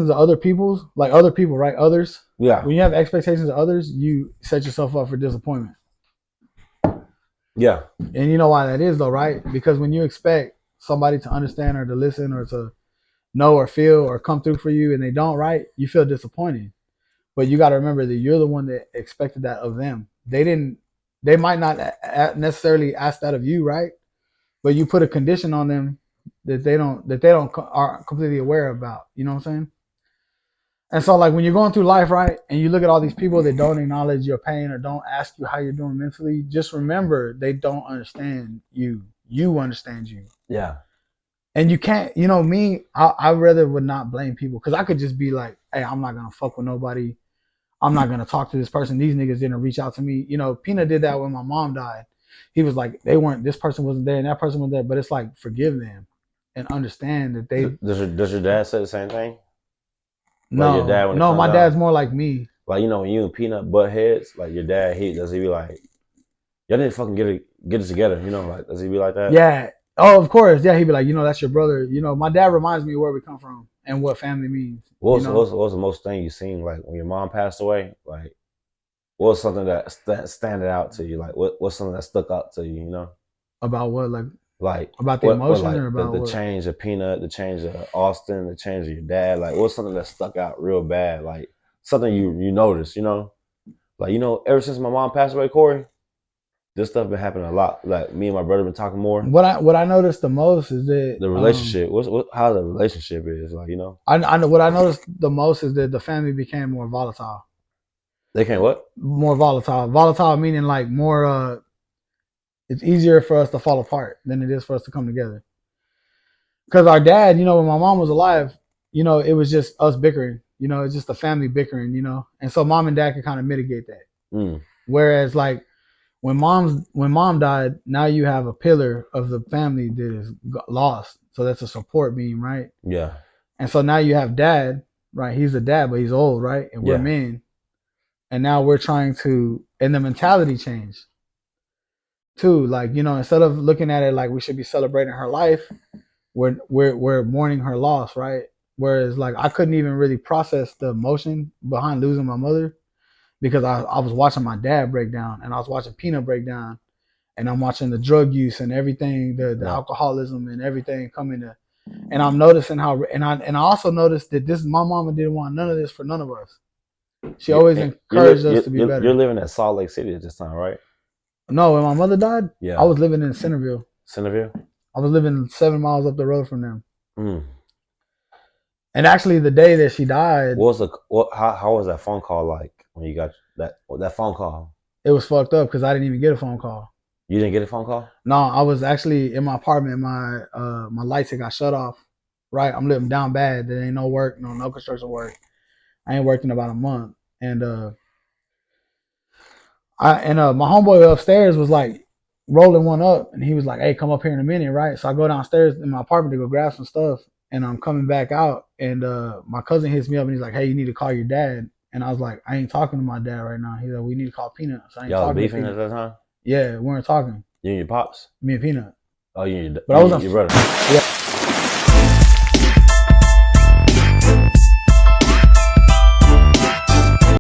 of other people's, like other people, right? Others. Yeah. When you have expectations of others, you set yourself up for disappointment. Yeah. And you know why that is, though, right? Because when you expect somebody to understand or to listen or to know or feel or come through for you and they don't, right? You feel disappointed. But you got to remember that you're the one that expected that of them. They didn't. They might not necessarily ask that of you, right? But you put a condition on them that they don't are completely aware about. You know what I'm saying? And so, like when you're going through life, right, and you look at all these people that don't acknowledge your pain or don't ask you how you're doing mentally, just remember they don't understand you. You understand you. Yeah. And you can't, you know, me, I rather would not blame people because I could just be like, hey, I'm not gonna fuck with nobody. I'm not gonna talk to this person. These niggas didn't reach out to me. You know, Pina did that when my mom died. He was like, they weren't. This person wasn't there, and that person was there. But it's like, forgive them and understand that they. Does your dad say the same thing? Like your dad No, when it no, comes my out, dad's more like me. like when you and Peanut butt heads, like your dad, does he be like, y'all need to fucking get it together, like does he be like that? Yeah. Oh, of course. Yeah, he'd be like, that's your brother. My dad reminds me of where we come from and what family means. What was the most thing you seen like when your mom passed away? Like, what was something that standed out to you? Like, what's something that stuck out to you? About what, like about the emotion like or about the what? change of Peanut, the change of Austin, the change of your dad. Like, what's something that stuck out real bad? Like something you noticed, like ever since my mom passed away, Corey, this stuff been happening a lot. Like me and my brother been talking more. What I noticed the most is that The relationship. How the relationship is like. I know what I noticed the most is that the family became more volatile. They can't what? More volatile. Volatile meaning like more. It's easier for us to fall apart than it is for us to come together. Because our dad, when my mom was alive, it was just us bickering. It's just the family bickering. And so mom and dad could kind of mitigate that. Mm. Whereas like when mom died, now you have a pillar of the family that is lost. So that's a support beam, right? Yeah. And so now you have dad, right? He's a dad, but he's old, right? And we're men. And now we're trying to, and the mentality changed too. Like, instead of looking at it like we should be celebrating her life, we're mourning her loss, right? Whereas like I couldn't even really process the emotion behind losing my mother because I was watching my dad break down and I was watching Pina break down and I'm watching the drug use and everything, the alcoholism and everything coming to, and I'm noticing how, and I also noticed that my mama didn't want none of this for none of us. She always encouraged us to be better. You're living at Salt Lake City at this time, right? No, when my mother died, yeah, I was living in Centerville. I was living 7 miles up the road from them. Mm. And actually, the day that she died, how was that phone call like when you got that phone call? It was fucked up because I didn't even get a phone call. You didn't get a phone call? No, I was actually in my apartment. My lights had got shut off. Right, I'm living down bad. There ain't no work, no construction work. I ain't worked in about a month, and my homeboy upstairs was like rolling one up, and he was like, "Hey, come up here in a minute," right? So I go downstairs in my apartment to go grab some stuff, and I'm coming back out, and my cousin hits me up, and he's like, "Hey, you need to call your dad." And I was like, "I ain't talking to my dad right now." He's like, "We need to call Peanut." So I ain't Y'all talking beefing to Peanut at that time? Yeah, we weren't talking. You and your pops? Me and Peanut. Oh, you and but I wasn't your brother. Yeah.